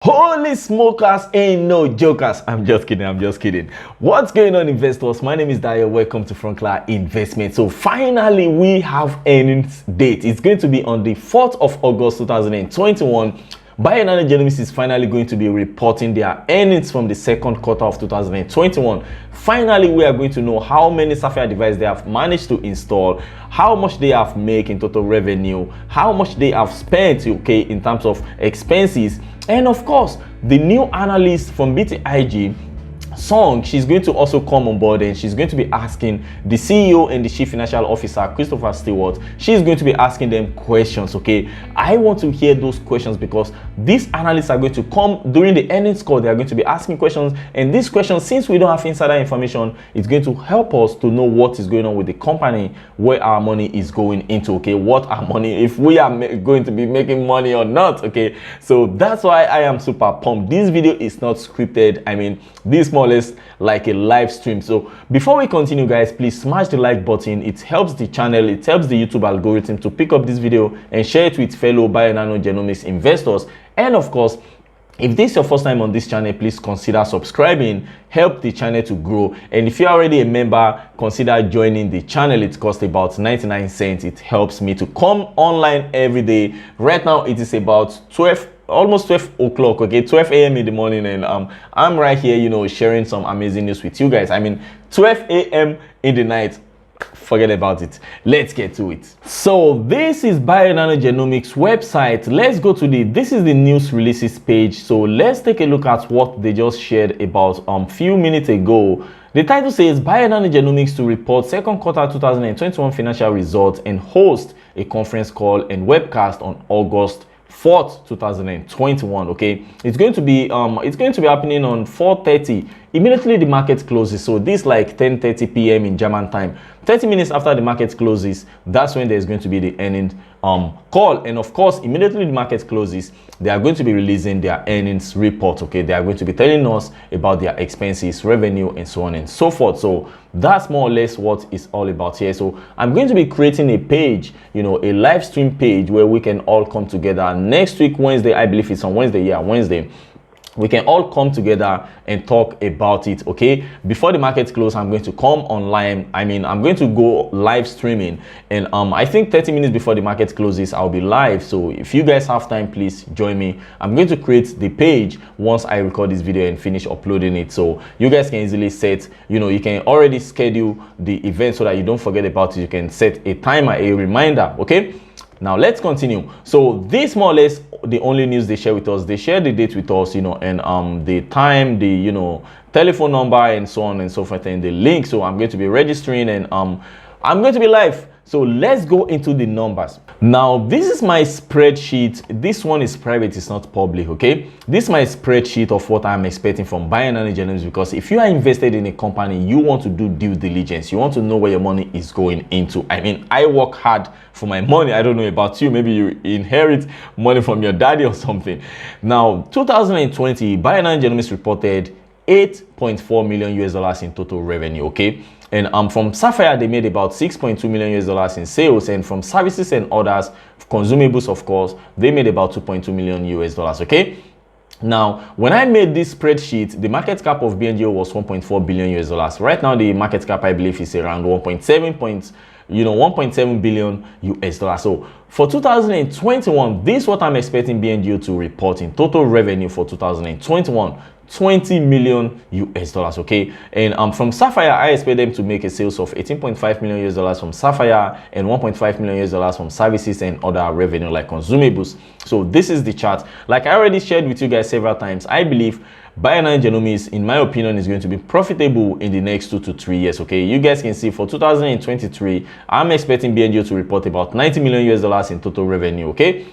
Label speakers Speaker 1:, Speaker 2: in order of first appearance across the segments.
Speaker 1: Holy smokers ain't no jokers. I'm just kidding. What's going on, investors? My name is Dayo. Welcome to Frunkla Investment. So finally we have earnings date. It's going to be on the 4th of August 2021. Bionano Genomics is finally going to be reporting their earnings from the second quarter of 2021. Finally, we are going to know how many Sapphire devices they have managed to install, how much they have made in total revenue, how much they have spent, okay, in terms of expenses, and of course, the new analyst from BTIG, Song, she's going to also come on board and she's going to be asking the CEO and the Chief Financial Officer, Christopher Stewart, she's going to be asking them questions, okay? I want to hear those questions because these analysts are going to come during the earnings call. They are going to be asking questions, and these questions, since we don't have insider information, it's going to help us to know what is going on with the company, where our money is going into, okay? What our money, if we are going to be making money or not, okay? So that's why I am super pumped. This video is not scripted. I mean, this more or less like a live stream. So before we continue, guys, please smash the like button. It helps the channel, it helps the YouTube algorithm to pick up this video and share it with fellow Bionano Genomics investors. And of course, if this is your first time on this channel, please consider subscribing, help the channel to grow. And if you're already a member, consider joining the channel. It costs about 99 cents. It helps me to come online every day. Right now it is about almost 12 o'clock, okay, 12 a.m. in the morning, and I'm right here, you know, sharing some amazing news with you guys. I mean, 12 a.m. in the night, forget about it. Let's get to it. So this is Bionano Genomics website. Let's go to this is the news releases page. So let's take a look at what they just shared about few minutes ago. The title says Bionano Genomics to report second quarter 2021 financial results and host a conference call and webcast on August 4th 2021. Okay, it's going to be happening on 4:30 immediately the market closes. So this like 10:30 p.m. in German time, 30 minutes after the market closes, that's when there's going to be the earnings call. And of course, immediately the market closes, they are going to be releasing their earnings report. Okay, they are going to be telling us about their expenses, revenue, and so on and so forth. So that's more or less what it's all about here. So I'm going to be creating a page, you know, a live stream page where we can all come together next week, Wednesday. I believe it's on Wednesday. Yeah, Wednesday. We can all come together and talk about it. Okay, before the market close, I'm going to come online. I mean, I'm going to go live streaming, and I think 30 minutes before the market closes, I'll be live. So if you guys have time, please join me. I'm going to create the page once I record this video and finish uploading it, so you guys can easily set, you know, you can already schedule the event so that you don't forget about it. You can set a timer, a reminder. Okay, now let's continue. So this more or less the only news they share with us. They share the date with us, you know, and the time, the, you know, telephone number, and so on and so forth, and the link. So I'm going to be registering, and I'm going to be live. So let's go into the numbers. Now, this is my spreadsheet. This one is private, it's not public, okay? This is my spreadsheet of what I'm expecting from Bionano Genomics, because if you are invested in a company, you want to do due diligence. You want to know where your money is going into. I mean, I work hard for my money. I don't know about you. Maybe you inherit money from your daddy or something. Now, 2020, Bionano Genomics reported $8.4 million in total revenue, okay? And from Sapphire, they made about $6.2 million in sales, and from services and others, consumables, of course, they made about $2.2 million, okay? Now, when I made this spreadsheet, the market cap of Bngo was $1.4 billion. Right now, the market cap, I believe, is around 1.7 billion. So for 2021, this is what I'm expecting Bngo to report in total revenue for 2021. $20 million, okay? And from Sapphire, I expect them to make a sales of $18.5 million from Sapphire and $1.5 million from services and other revenue like consumables. So this is the chart. Like I already shared with you guys several times, I believe Bionano Genomics, in my opinion, is going to be profitable in the next 2 to 3 years. Okay, you guys can see for 2023, I'm expecting Bngo to report about $90 million in total revenue. Okay,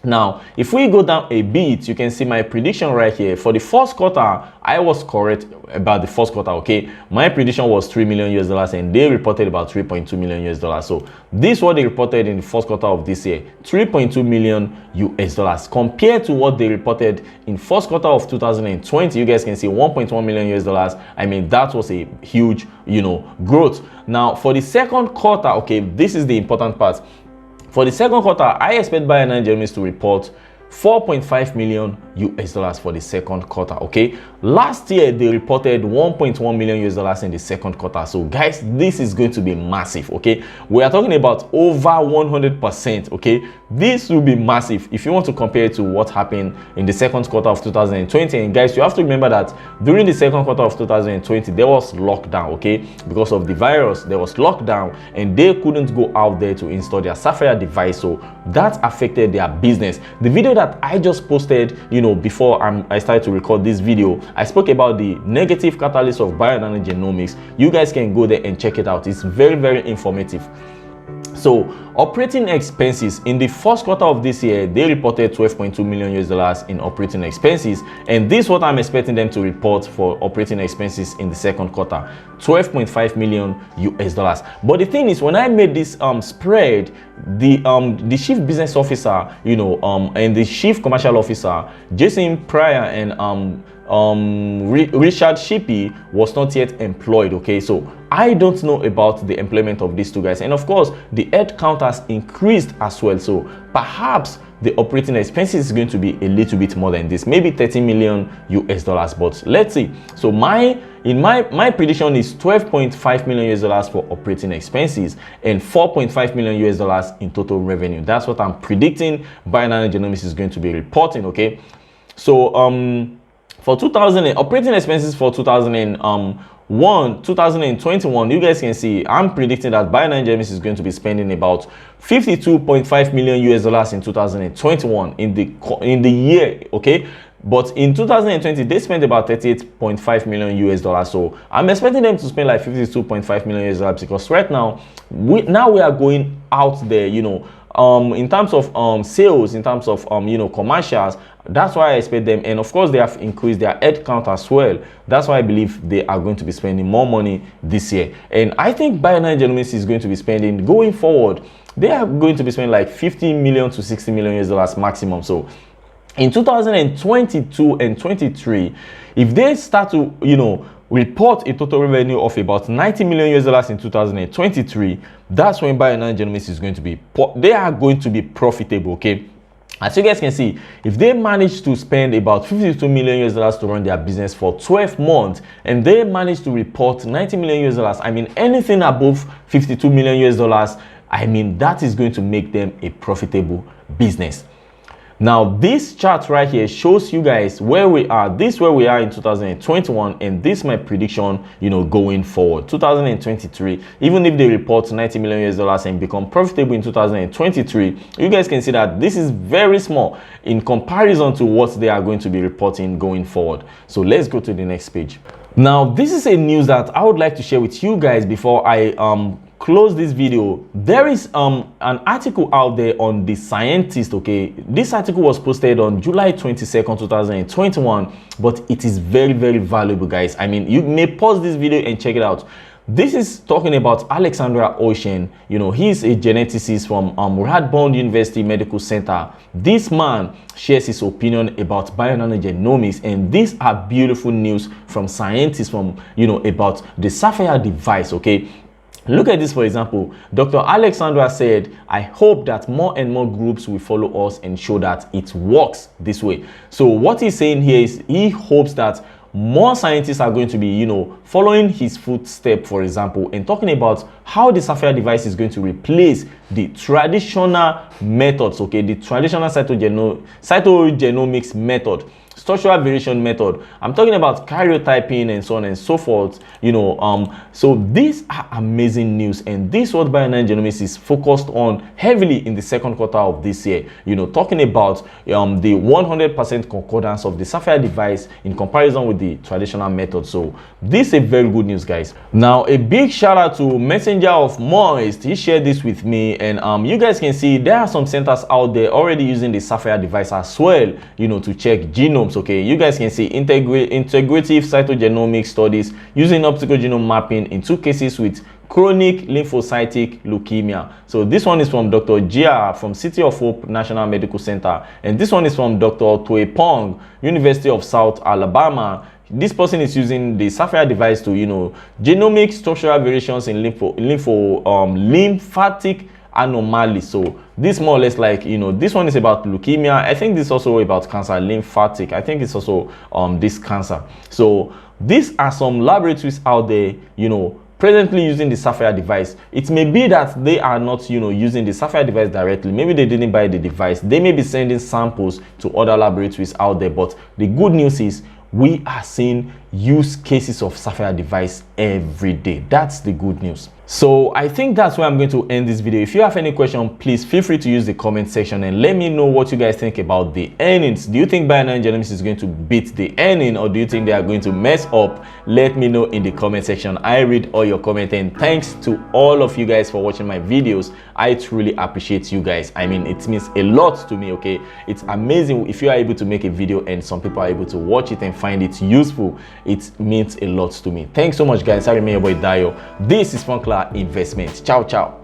Speaker 1: now if we go down a bit, you can see my prediction right here. For the first quarter, I was correct about the first quarter. Okay, my prediction was $3 million, and they reported about $3.2 million. So this is what they reported in the first quarter of this year, $3.2 million, compared to what they reported in first quarter of 2020. You guys can see $1.1 million. I mean, that was a huge, you know, growth. Now for the second quarter, okay, this is the important part. For the second quarter, I expect Bionano Genomics to report 4.5 million US dollars for the second quarter. Okay, last year they reported 1.1 million US dollars in the second quarter. So guys, this is going to be massive. Okay, we are talking about over 100%. Okay, this will be massive if you want to compare it to what happened in the second quarter of 2020. And guys, you have to remember that during the second quarter of 2020 there was lockdown. Okay, because of the virus there was lockdown and they couldn't go out there to install their Sapphire device, so that affected their business. The video that I just posted, before I started to record this video, I spoke about the negative catalyst of Bionano Genomics. You guys can go there and check it out. It's very, very informative. So operating expenses in the first quarter of this year, they reported 12.2 million US dollars in operating expenses, and this is what I'm expecting them to report for operating expenses in the second quarter, 12.5 million US dollars. But the thing is, when I made this spread, the chief business officer, and the chief commercial officer, Jason Pryor, and Richard Shippey was not yet employed. Okay, so I don't know about the employment of these two guys, and of course the head count has increased as well, so perhaps the operating expenses is going to be a little bit more than this, maybe 30 million US dollars, but let's see. So my prediction is 12.5 million US dollars for operating expenses and 4.5 million US dollars in total revenue. That's what I'm predicting Bionano Genomics is going to be reporting. Okay, so for operating expenses for 2021, you guys can see I'm predicting that Bionano Genomics is going to be spending about 52.5 million US dollars in 2021 in the year. Okay, but in 2020 they spent about 38.5 million US dollars, so I'm expecting them to spend like 52.5 million US dollars, because right now we are going out there, in terms of sales, in terms of commercials. That's why I expect them, and of course they have increased their head count as well. That's why I believe they are going to be spending more money this year. And I think Bionano Genomics is going to be spending, going forward, they are going to be spending like 50 million to 60 million US dollars maximum. So in 2022 and 23, if they start to report a total revenue of about 90 million US dollars in 2023, that's when Bionano Genomics is going to be, they are going to be profitable. Okay, as you guys can see, if they manage to spend about 52 million US dollars to run their business for 12 months and they manage to report 90 million US dollars, I mean anything above 52 million US dollars, I mean that is going to make them a profitable business. Now this chart right here shows you guys where we are. This is where we are in 2021, and this is my prediction, going forward 2023. Even if they report 90 million US dollars and become profitable in 2023, you guys can see that this is very small in comparison to what they are going to be reporting going forward. So let's go to the next page. Now this is a news that I would like to share with you guys before I close this video. There is an article out there on The Scientist. Okay, this article was posted on July 22nd 2021, but it is very, very valuable, guys. I mean, you may pause this video and check it out. This is talking about Alexandra Ocean. He's a geneticist from Radboud University Medical Center. This man shares his opinion about Bionano Genomics, and these are beautiful news from scientists from about the Sapphire device. Okay, look at this. For example, Dr. Alexandra said, I hope that more and more groups will follow us and show that it works this way. So what he's saying here is he hopes that more scientists are going to be, following his footstep, for example, and talking about how the Sapphire device is going to replace the traditional methods, okay, the traditional cytogenomics method, structural variation method. I'm talking about karyotyping and so on and so forth. So these are amazing news, and this is what Bionano Genomics is focused on heavily in the second quarter of this year. Talking about the 100% concordance of the Sapphire device in comparison with the traditional method. So this is a very good news, guys. Now a big shout out to Messenger of Moist. He shared this with me, and you guys can see there are some centers out there already using the Sapphire device as well, to check genomes. Okay, you guys can see integrative cytogenomic studies using optical genome mapping in 2 cases with chronic lymphocytic leukemia. So this one is from Dr. Jia from City of Hope National Medical Center, and this one is from Dr. Tue Pong, University of South Alabama. This person is using the Sapphire device to genomic structural variations in lymphatic anomaly. So this more or less like, you know, this one is about leukemia. I think this is also about cancer, lymphatic. I think it's also this cancer. So these are some laboratories out there, you know, presently using the Sapphire device. It may be that they are not, you know, using the Sapphire device directly. Maybe they didn't buy the device. They may be sending samples to other laboratories out there. But the good news is we are seeing use cases of Sapphire device every day. That's the good news. So I think that's where I'm going to end this video. If you have any question, please feel free to use the comment section and let me know what you guys think about the earnings. Do you think Bionano Genomics is going to beat the earning, or do you think they are going to mess up? Let me know in the comment section. I read all your comments, and thanks to all of you guys for watching my videos. I truly appreciate you guys. I mean, it means a lot to me. Okay, it's amazing if you are able to make a video and some people are able to watch it and find it useful. It means a lot to me. Thanks so much, guys. I remain your boy Dayo. This is Frunkla Investment. Ciao, ciao.